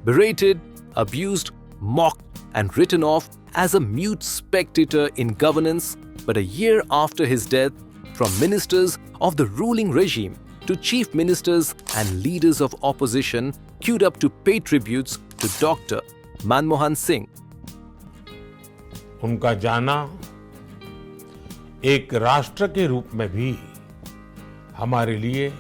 berated, abused, mocked, and written off as a mute spectator in governance, but a year after his death, from ministers of the ruling regime to chief ministers and leaders of opposition queued up to pay tributes to Doctor Manmohan Singh. उनका जाना एक राष्ट्र के रूप में भी हमारे लिए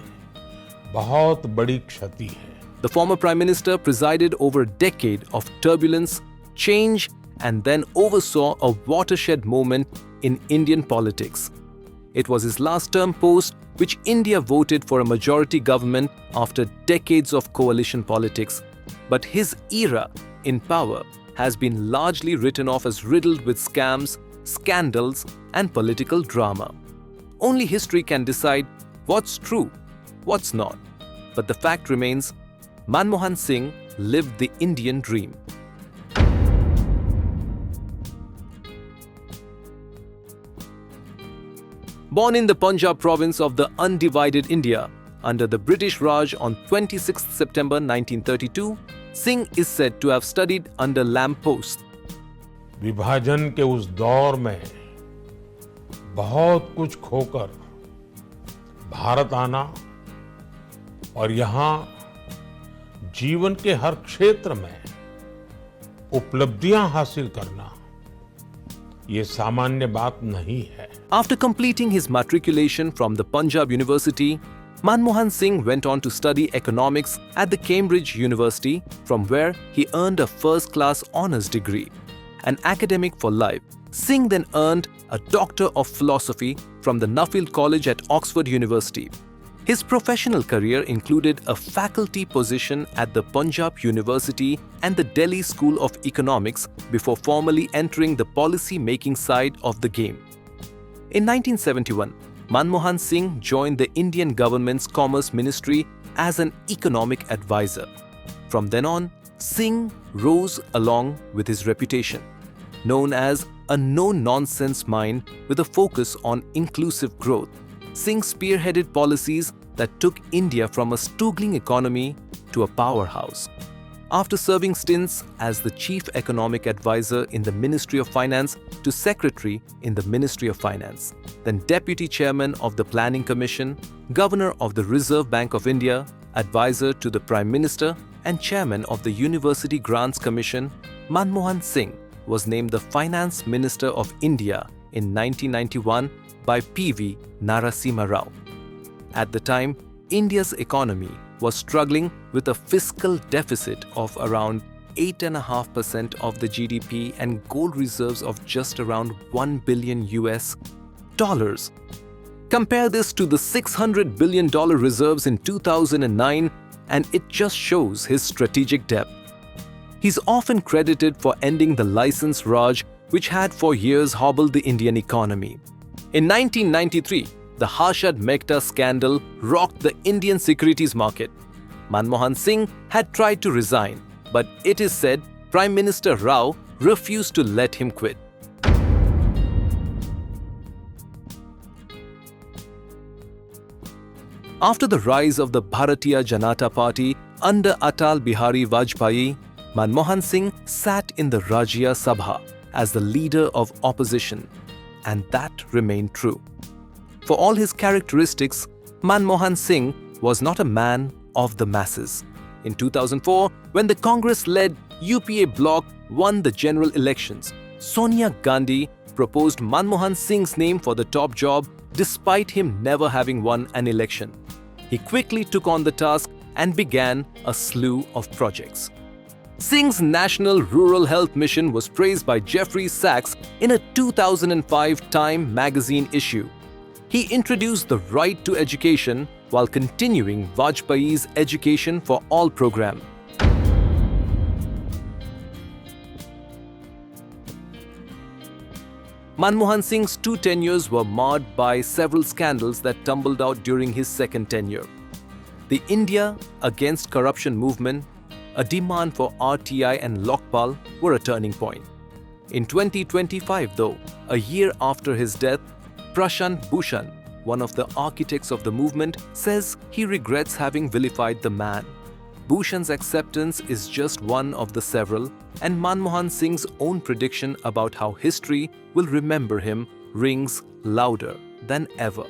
बहुत बड़ी क्षति है. The former Prime Minister presided over a decade of turbulence, change, and then oversaw a watershed moment in Indian politics. It was his last term post which India voted for a majority government after decades of coalition politics. But his era in power has been largely written off as riddled with scams, scandals, and political drama. Only history can decide what's true, what's not. But the fact remains, Manmohan Singh lived the Indian dream. Born in the Punjab province of the undivided India under the British Raj on 26 September 1932, Singh is said to have studied under lampposts. विभाजन के उस दौर में बहुत कुछ खोकर भारत आना और यहाँ जीवन के हर क्षेत्र में उपलब्धियां हासिल करना ये सामान्य बात नहीं है. After completing his matriculation from the Punjab University, Manmohan Singh went on to study economics at the Cambridge University, from where he earned a first-class honours degree. An academic for life, Singh then earned a Doctor of Philosophy from the Nuffield College at Oxford University. His professional career included a faculty position at the Punjab University and the Delhi School of Economics before formally entering the policy-making side of the game. In 1971, Manmohan Singh joined the Indian government's Commerce Ministry as an economic advisor. From then on, Singh rose along with his reputation. Known as a no-nonsense mind with a focus on inclusive growth, Singh spearheaded policies that took India from a struggling economy to a powerhouse. After serving stints as the Chief Economic Advisor in the Ministry of Finance to Secretary in the Ministry of Finance, then Deputy Chairman of the Planning Commission, Governor of the Reserve Bank of India, Advisor to the Prime Minister and Chairman of the University Grants Commission, Manmohan Singh was named the Finance Minister of India in 1991 by P.V. Narasimha Rao. At the time, India's economy was struggling with a fiscal deficit of around 8.5% of the GDP and gold reserves of just around $1 billion. Compare this to the $600 billion reserves in 2009 and it just shows his strategic depth. He's often credited for ending the license Raj, which had for years hobbled the Indian economy. In 1993, the Harshad Mehta scandal rocked the Indian securities market. Manmohan Singh had tried to resign, but it is said Prime Minister Rao refused to let him quit. After the rise of the Bharatiya Janata Party under Atal Bihari Vajpayee, Manmohan Singh sat in the Rajya Sabha as the leader of opposition, and that remained true. For all his characteristics, Manmohan Singh was not a man of the masses. In 2004, when the Congress-led UPA bloc won the general elections, Sonia Gandhi proposed Manmohan Singh's name for the top job despite him never having won an election. He quickly took on the task and began a slew of projects. Singh's National Rural Health Mission was praised by Jeffrey Sachs in a 2005 Time magazine issue. He introduced the right to education while continuing Vajpayee's Education for All program. Manmohan Singh's 2 tenures were marred by several scandals that tumbled out during his second tenure. The India Against Corruption movement, a demand for RTI and Lokpal were a turning point. In 2025 though, a year after his death, Prashant Bhushan, one of the architects of the movement, says he regrets having vilified the man. Bhushan's acceptance is just one of the several, and Manmohan Singh's own prediction about how history will remember him rings louder than ever.